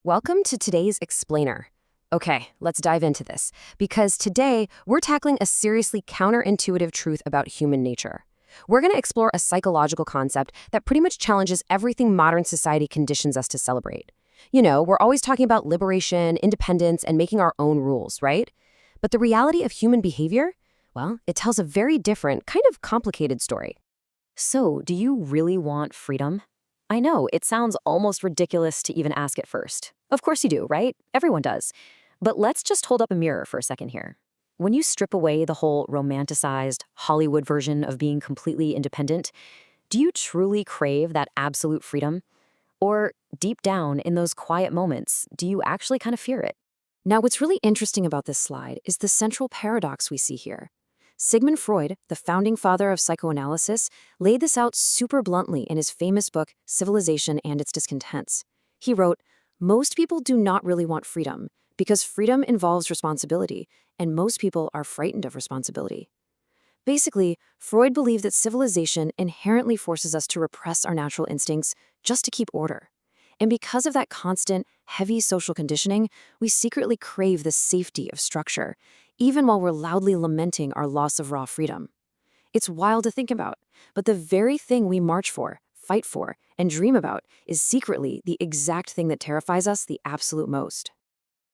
Welcome to today's Explainer. Okay, let's dive into this, because today we're tackling a seriously counterintuitive truth about human nature. We're going to explore a psychological concept that pretty much challenges everything modern society conditions us to celebrate. You know, we're always talking about liberation, independence, and making our own rules, right? But the reality of human behavior? Well, it tells a very different, kind of complicated story. So, do you really want freedom? I know, it sounds almost ridiculous to even ask at first. Of course you do, right? Everyone does. But let's just hold up a mirror for a second here. When you strip away the whole romanticized Hollywood version of being completely independent, do you truly crave that absolute freedom? Or deep down in those quiet moments, do you actually kind of fear it? Now, what's really interesting about this slide is the central paradox we see here. Sigmund Freud, the founding father of psychoanalysis, laid this out super bluntly in his famous book, Civilization and Its Discontents. He wrote, "Most people do not really want freedom, because freedom involves responsibility, and most people are frightened of responsibility." Basically, Freud believed that civilization inherently forces us to repress our natural instincts just to keep order. And because of that constant, heavy social conditioning, we secretly crave the safety of structure, even while we're loudly lamenting our loss of raw freedom. It's wild to think about, but the very thing we march for, fight for, and dream about is secretly the exact thing that terrifies us the absolute most.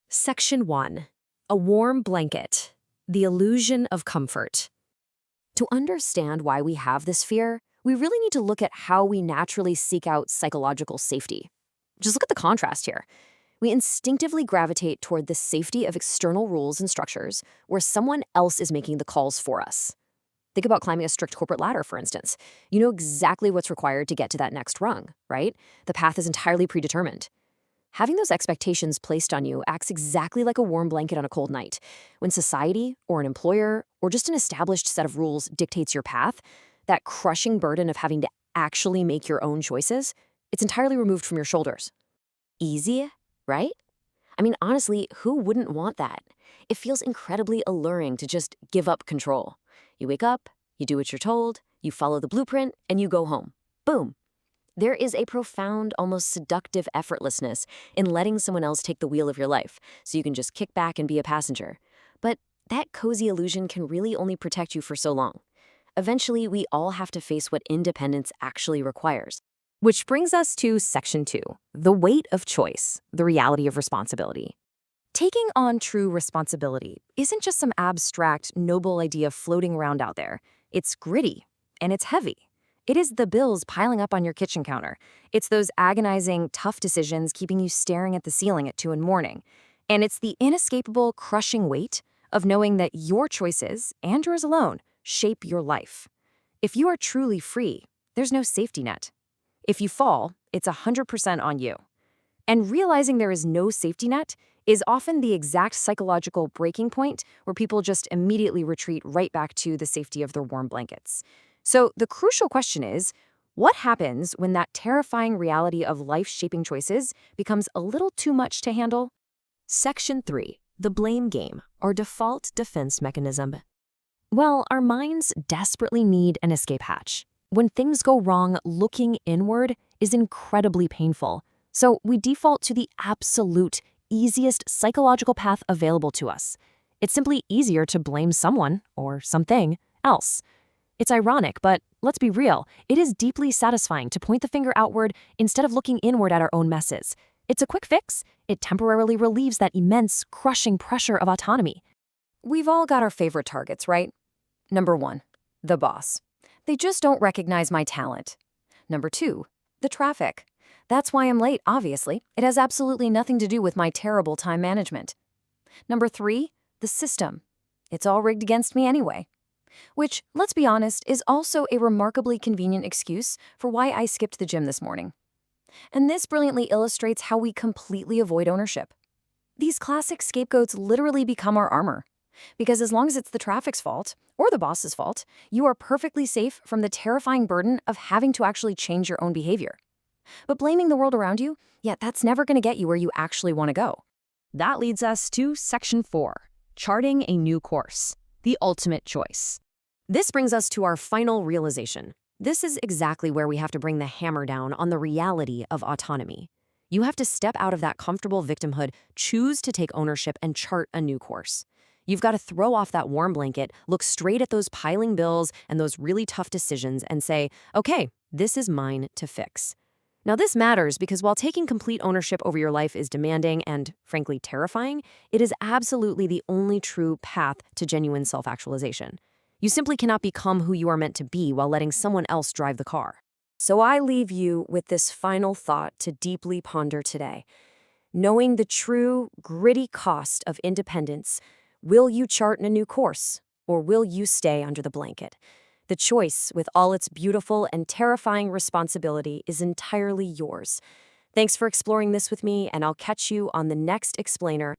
Section 1. A warm blanket. The illusion of comfort. To understand why we have this fear, we really need to look at how we naturally seek out psychological safety. Just look at the contrast here. We instinctively gravitate toward the safety of external rules and structures where someone else is making the calls for us. Think about climbing a strict corporate ladder, for instance. You know exactly what's required to get to that next rung, right? The path is entirely predetermined. Having those expectations placed on you acts exactly like a warm blanket on a cold night. When society, or an employer, or just an established set of rules dictates your path, that crushing burden of having to actually make your own choices, it's entirely removed from your shoulders. Easy, right? I mean, honestly, who wouldn't want that? It feels incredibly alluring to just give up control. You wake up, you do what you're told, you follow the blueprint, and you go home. Boom. There is a profound, almost seductive effortlessness in letting someone else take the wheel of your life, so you can just kick back and be a passenger. But that cozy illusion can really only protect you for so long. Eventually, we all have to face what independence actually requires. Which brings us to Section 2, the weight of choice, the reality of responsibility. Taking on true responsibility isn't just some abstract, noble idea floating around out there. It's gritty, and it's heavy. It is the bills piling up on your kitchen counter. It's those agonizing, tough decisions keeping you staring at the ceiling at 2 in the morning. And it's the inescapable, crushing weight of knowing that your choices, and yours alone, shape your life. If you are truly free, there's no safety net. If you fall, it's 100% on you. And realizing there is no safety net is often the exact psychological breaking point where people just immediately retreat right back to the safety of their warm blankets. So the crucial question is, what happens when that terrifying reality of life-shaping choices becomes a little too much to handle? Section 3, the blame game, or default defense mechanism. Well, our minds desperately need an escape hatch. When things go wrong, looking inward is incredibly painful. So we default to the absolute easiest psychological path available to us. It's simply easier to blame someone or something else. It's ironic, but let's be real, it is deeply satisfying to point the finger outward instead of looking inward at our own messes. It's a quick fix. It temporarily relieves that immense, crushing pressure of autonomy. We've all got our favorite targets, right? Number 1, the boss. They just don't recognize my talent. Number 2, the traffic. That's why I'm late, obviously. It has absolutely nothing to do with my terrible time management. Number 3, the system. It's all rigged against me anyway. Which, let's be honest, is also a remarkably convenient excuse for why I skipped the gym this morning. And this brilliantly illustrates how we completely avoid ownership. These classic scapegoats literally become our armor. Because as long as it's the traffic's fault, or the boss's fault, you are perfectly safe from the terrifying burden of having to actually change your own behavior. But blaming the world around you, that's never going to get you where you actually want to go. That leads us to Section 4, charting a new course, the ultimate choice. This brings us to our final realization. This is exactly where we have to bring the hammer down on the reality of autonomy. You have to step out of that comfortable victimhood, choose to take ownership, and chart a new course. You've got to throw off that warm blanket, look straight at those piling bills and those really tough decisions, and say, okay, this is mine to fix. Now, this matters because while taking complete ownership over your life is demanding and, frankly, terrifying, it is absolutely the only true path to genuine self-actualization. You simply cannot become who you are meant to be while letting someone else drive the car. So I leave you with this final thought to deeply ponder today. Knowing the true, gritty cost of independence, will you chart a new course, or will you stay under the blanket? The choice, with all its beautiful and terrifying responsibility, is entirely yours. Thanks for exploring this with me, and I'll catch you on the next explainer.